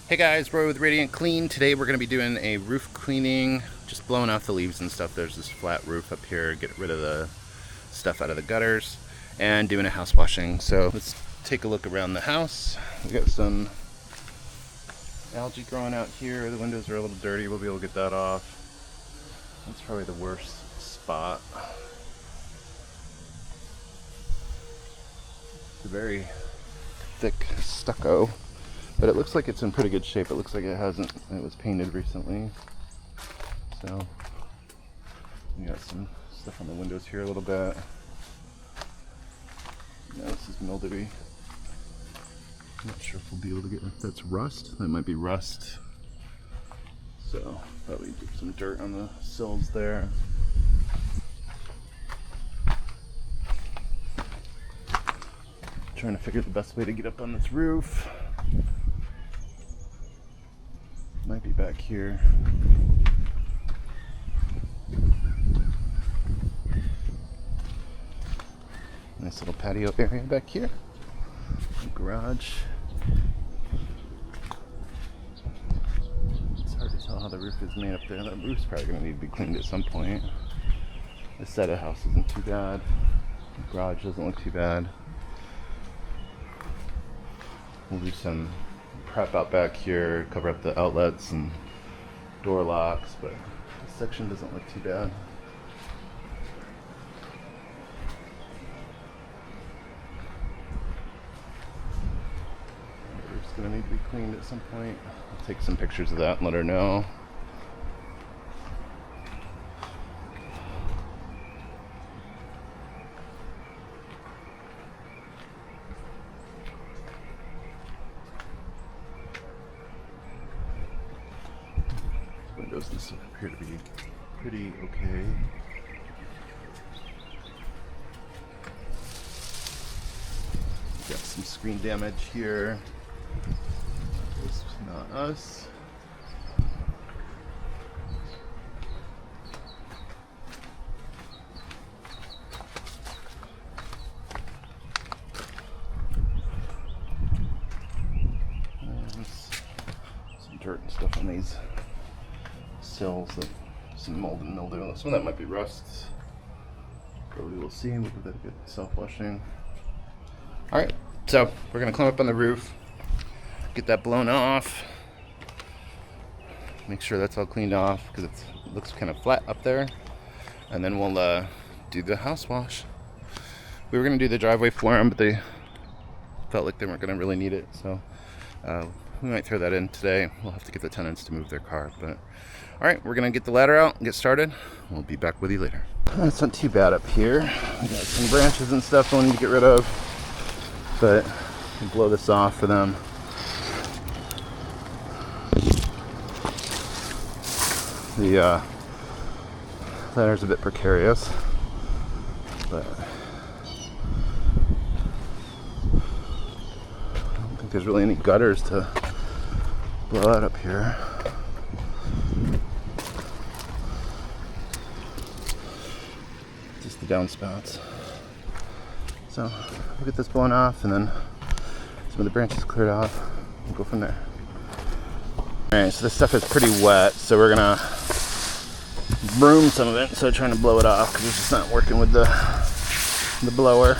Hey guys, Roy with Radiant Clean. Today we're going to be doing a roof cleaning, just blowing off the leaves and stuff. There's this flat roof up here, get rid of the stuff out of the gutters, and doing a house washing. So let's take a look around the house. We got some algae growing out here. The windows are a little dirty. We'll be able to get that off. That's probably the worst spot. It's a very thick stucco. But it looks like it's in pretty good shape. It looks like it was painted recently. So, we got some stuff on the windows here a little bit. Now this is mildewy. I'm not sure if we'll be able to get, if that's rust. That might be rust. So, probably get some dirt on the sills there. Trying to figure the best way to get up on this roof. Might be back here. Nice little patio area back here. Garage. It's hard to tell how the roof is made up there. That roof's probably going to need to be cleaned at some point. This side of the house isn't too bad. The garage doesn't look too bad. We'll do some prep out back here, cover up the outlets and door locks, but this section doesn't look too bad. The roof's gonna need to be cleaned at some point. I'll take some pictures of that and let her know. Windows and stuff appear to be pretty okay. Got some screen damage here. This is not us. And some dirt and stuff on these sills, that some mold and mildew. Some of that might be rust, but we will see. We'll give that a good self-washing. Alright, so we're going to climb up on the roof, get that blown off, make sure that's all cleaned off because it looks kind of flat up there, and then we'll do the house wash. We were going to do the driveway for them, but they felt like they weren't going to really need it, so we might throw that in today. We'll have to get the tenants to move their car, but alright, we're going to get the ladder out and get started. We'll be back with you later. It's not too bad up here. We got some branches and stuff we'll need to get rid of, but we'll blow this off for them. The ladder's a bit precarious, but I don't think there's really any gutters to blow out up here. Just the downspouts. So we'll get this blown off and then some of the branches cleared off. We'll go from there. Alright, so this stuff is pretty wet, so we're gonna broom some of it instead of trying to blow it off because it's just not working with the blower.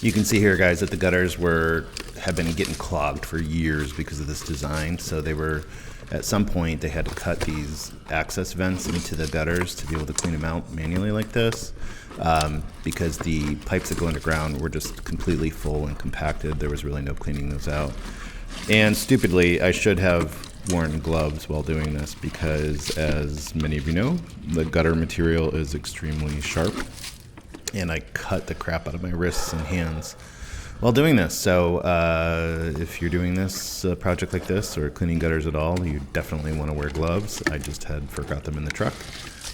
You can see here, guys, that the gutters have been getting clogged for years because of this design. So they were, at some point, they had to cut these access vents into the gutters to be able to clean them out manually like this, because the pipes that go underground were just completely full and compacted. There was really no cleaning those out. And stupidly, I should have worn gloves while doing this because, as many of you know, the gutter material is extremely sharp. And I cut the crap out of my wrists and hands while doing this. So if you're doing this project like this or cleaning gutters at all, you definitely want to wear gloves. I just had forgot them in the truck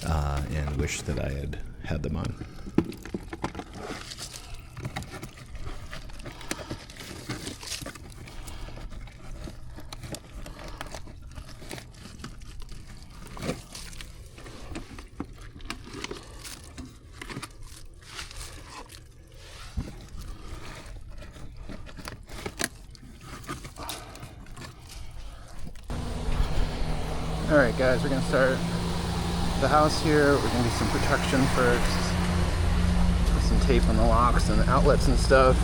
and wish that I had them on. Alright guys, we're going to start the house here. We're going to do some protection first. Put some tape on the locks and the outlets and stuff.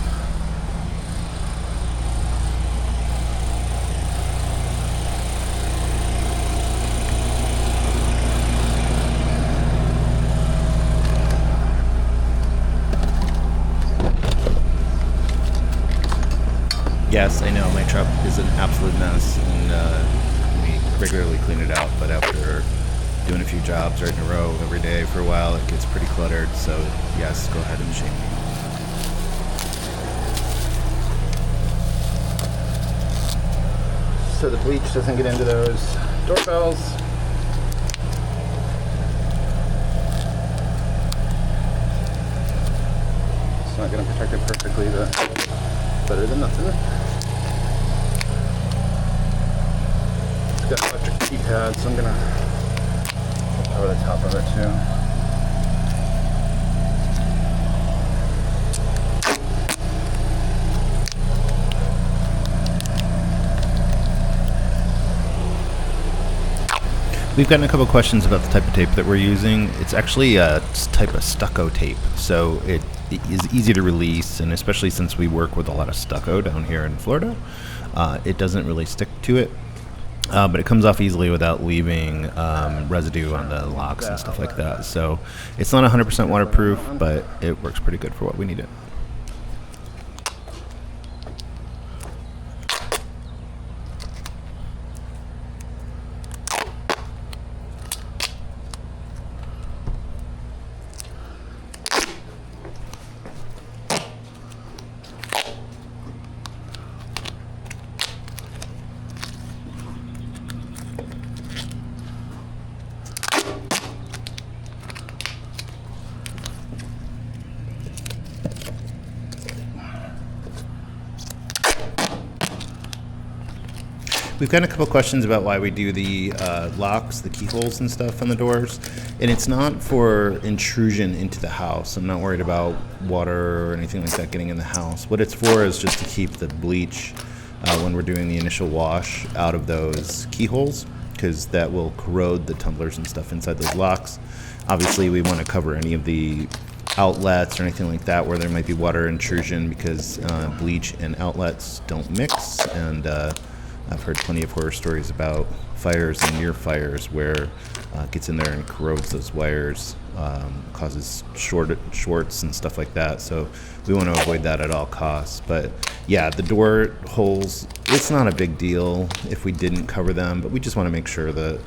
Yes, I know, my truck is an absolute mess, and we regularly clean it out, but after doing a few jobs right in a row every day for a while, it gets pretty cluttered, so yes, go ahead and shame me. So the bleach doesn't get into those doorbells. It's not going to protect it perfectly, but better than nothing. Got an electric keypad, so I'm gonna over the top of it too. We've gotten a couple questions about the type of tape that we're using. It's actually a type of stucco tape, so it is easy to release, and especially since we work with a lot of stucco down here in Florida, it doesn't really stick to it. But it comes off easily without leaving residue on the locks and stuff like that. So it's not 100% waterproof, but it works pretty good for what we need it. We've gotten a couple questions about why we do the locks, the keyholes and stuff on the doors. And it's not for intrusion into the house. I'm not worried about water or anything like that getting in the house. What it's for is just to keep the bleach when we're doing the initial wash out of those keyholes, because that will corrode the tumblers and stuff inside those locks. Obviously, we want to cover any of the outlets or anything like that where there might be water intrusion, because bleach and outlets don't mix. And I've heard plenty of horror stories about fires and near fires where it gets in there and corrodes those wires, causes shorts and stuff like that. So we want to avoid that at all costs. But yeah, the door holes, it's not a big deal if we didn't cover them, but we just want to make sure that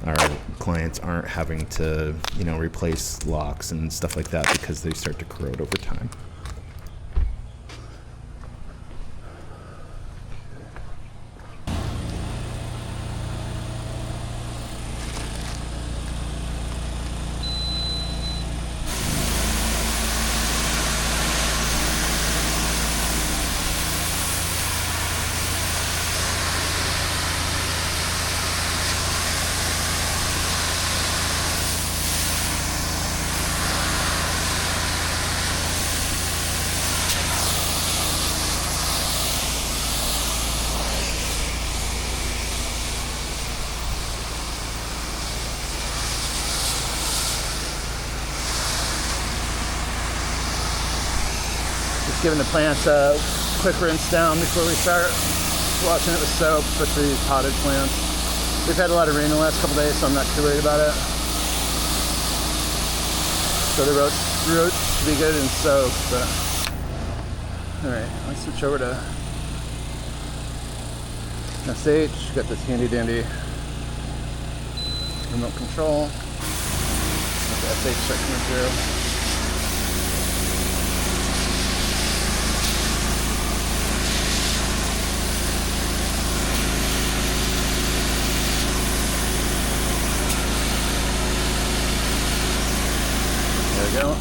our clients aren't having to, replace locks and stuff like that because they start to corrode over time. giving the plants a quick rinse down before we start washing it with soap, especially these potted plants. We've had a lot of rain the last couple days, so I'm not too worried about it. So the roots should be good and soaked, but alright, let's switch over to SH. Got this handy dandy remote control. Let the SH start coming through. There we go.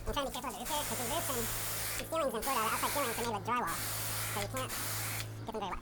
I'm trying to be careful of the roof here, because these roofs and these ceilings in Florida, the outside ceilings are made with drywall, so you can't get them very wet.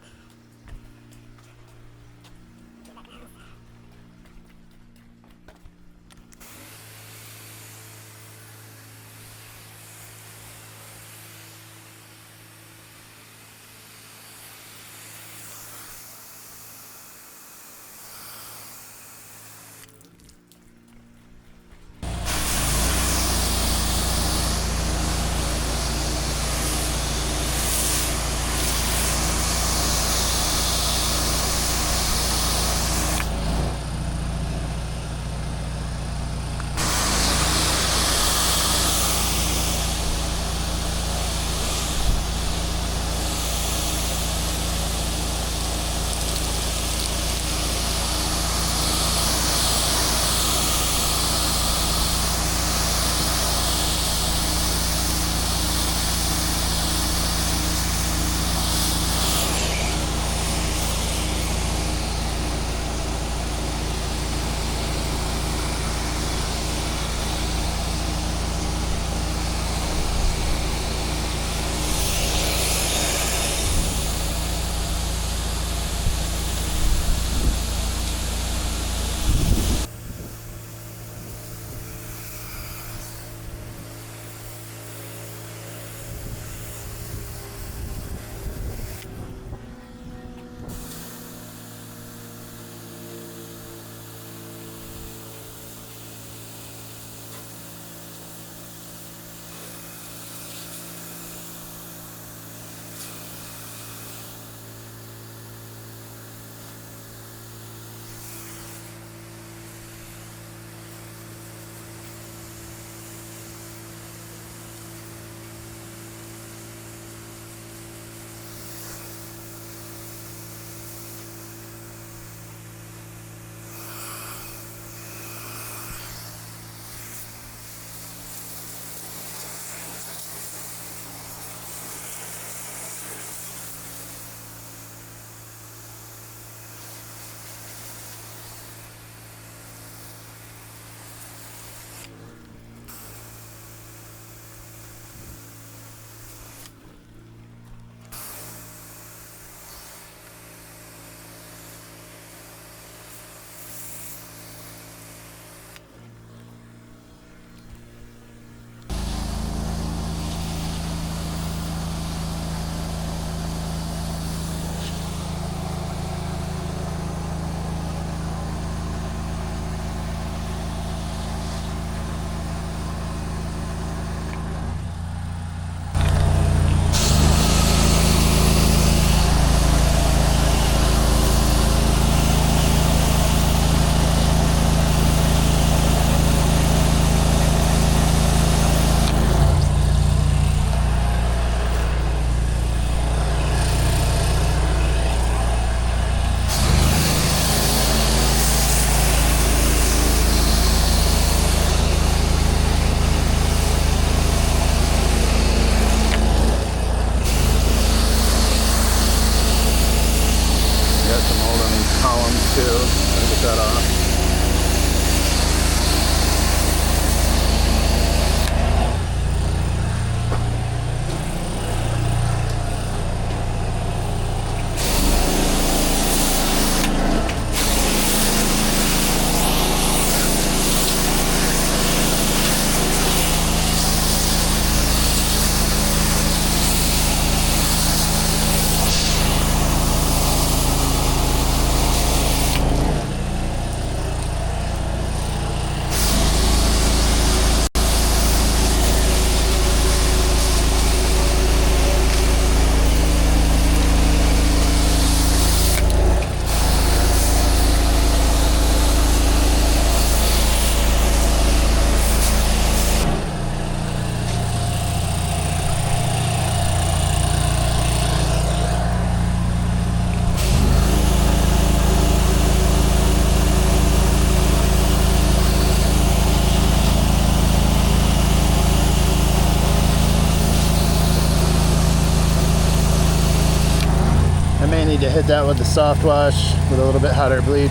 to hit that with the soft wash with a little bit hotter bleach.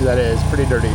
That is pretty dirty.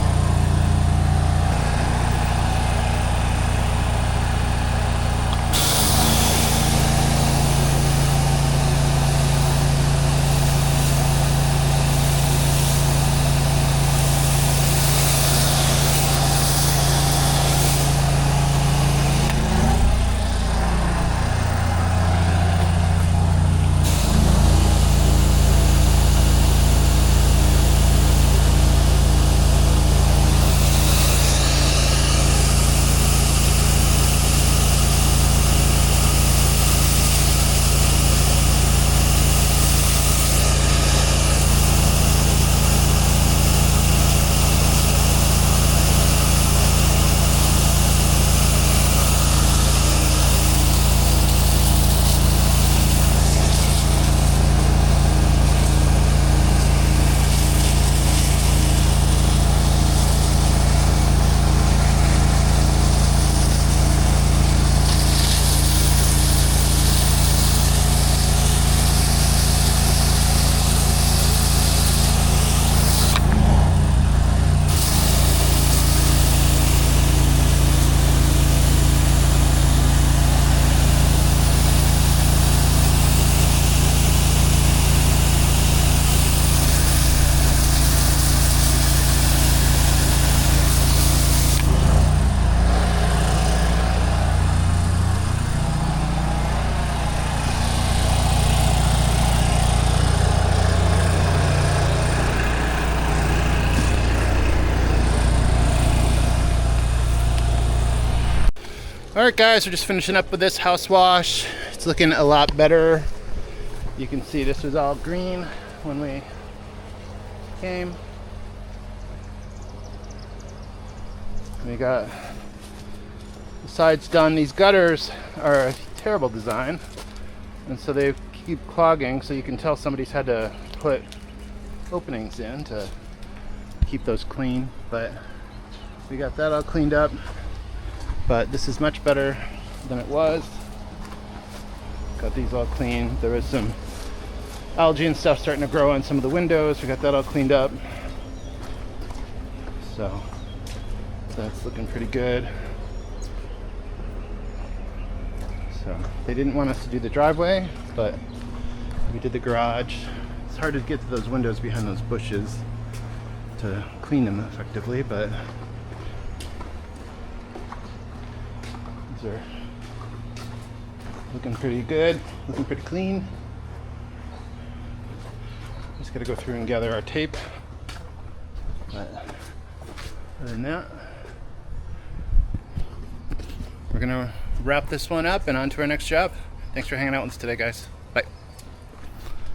Alright guys, we're just finishing up with this house wash. It's looking a lot better. You can see this was all green when we came. We got the sides done. These gutters are a terrible design, and so they keep clogging, so you can tell somebody's had to put openings in to keep those clean. But we got that all cleaned up. But this is much better than it was. Got these all clean. There was some algae and stuff starting to grow on some of the windows. We got that all cleaned up. So that's looking pretty good. So they didn't want us to do the driveway, but we did the garage. It's hard to get to those windows behind those bushes to clean them effectively, but these are looking pretty good, looking pretty clean. Just gotta go through and gather our tape. But other than that, we're gonna wrap this one up and on to our next job. Thanks for hanging out with us today, guys.